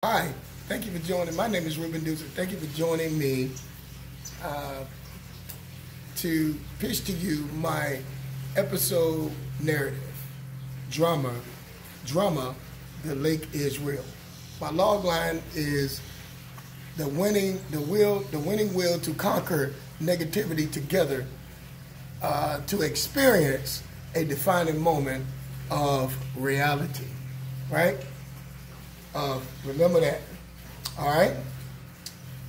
Hi, thank you for joining. My name is Ruben Deuce. Thank you for joining me to pitch to you my episode narrative, drama, the lake is real. My log line is the winning will to conquer negativity together to experience a defining moment of reality, right? Remember that. All right.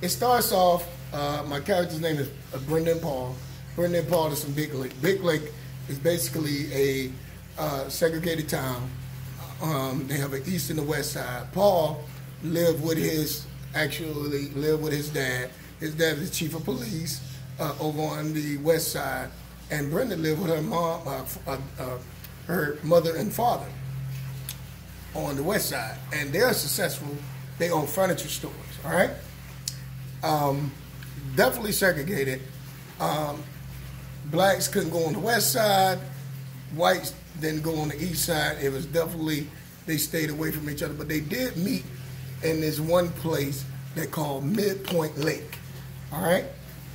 It starts off. My character's name is Brendan Paul. Brendan Paul is from Big Lake. Big Lake is basically a segregated town. They have an east and a west side. Paul lived with his dad. His dad is the chief of police over on the west side, and Brenda lived with her mom, her mother and father on the west side, and they're successful. They own furniture stores. All right, definitely segregated. Blacks couldn't go on the west side. Whites didn't go on the east side. It was definitely, they stayed away from each other, but they did meet in this one place they call Midpoint Lake. All right,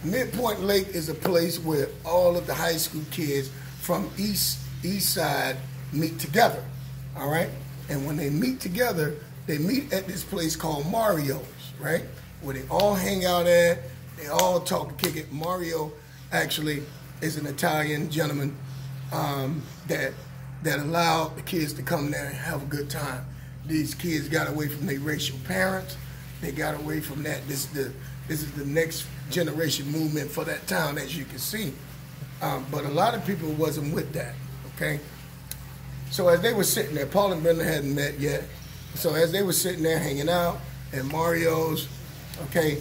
Midpoint Lake is a place where all of the high school kids from east side meet together. All right. And when they meet together, they meet at this place called Mario's, right? Where they all hang out at, they all talk and kick it. Mario actually is an Italian gentleman that allowed the kids to come there and have a good time. These kids got away from their racial parents. They got away from that. This is the next generation movement for that town, as you can see. But a lot of people wasn't with that, okay? So as they were sitting there, Paul and Brenda hadn't met yet. So as they were sitting there hanging out at Mario's, okay,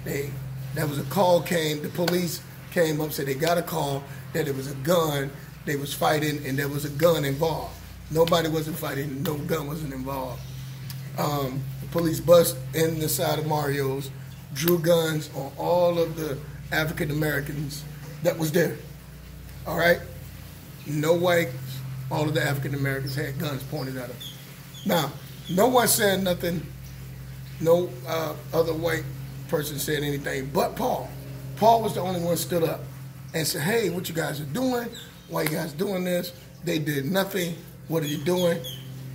there was a call came. The police came up, said they got a call that there was a gun. They was fighting, and there was a gun involved. Nobody wasn't fighting. No gun wasn't involved. The police bust in the side of Mario's, drew guns on all of the African Americans that was there. All right, no white. All of the African Americans had guns pointed at them. Now, no one said nothing. No other white person said anything but Paul. Paul was the only one stood up and said, "Hey, what you guys are doing? Why you guys doing this?" They did nothing. "What are you doing?"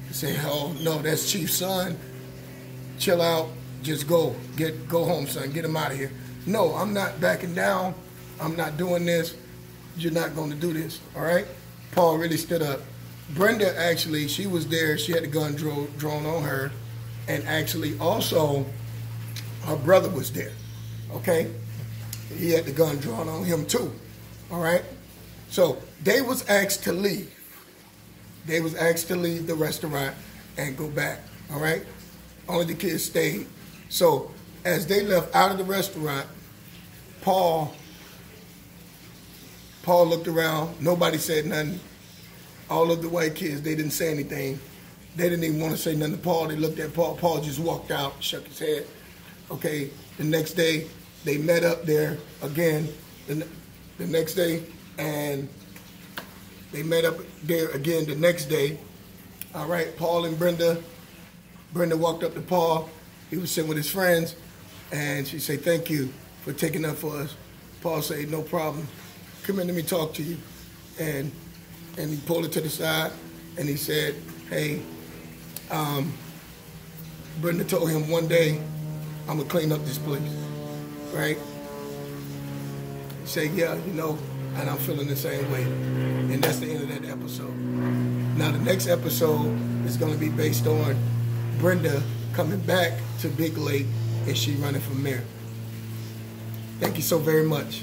He said, "Oh, no, that's Chief's son. Chill out. Just go home, son. Get him out of here." "No, I'm not backing down. I'm not doing this. You're not going to do this, all right?" Paul really stood up. Brenda, actually, she was there. She had the gun drawn on her. And actually, also, her brother was there, okay? He had the gun drawn on him, too, all right? So they was asked to leave. They was asked to leave the restaurant and go back, all right? Only the kids stayed. So as they left out of the restaurant, Paul looked around. Nobody said nothing. All of the white kids, they didn't say anything. They didn't even want to say nothing to Paul. They looked at Paul. Paul just walked out, shook his head. Okay, the next day, they met up there again. The next day, and they met up there again the next day. All right, Paul and Brenda. Brenda walked up to Paul. He was sitting with his friends, and she said, "Thank you for taking up for us." Paul said, "No problem. Come in, let me talk to you." And he pulled her to the side, and he said, "Hey, Brenda told him one day, I'm going to clean up this place, right?" He said, "Yeah, and I'm feeling the same way." And that's the end of that episode. Now, the next episode is going to be based on Brenda coming back to Big Lake, and she running from there. Thank you so very much.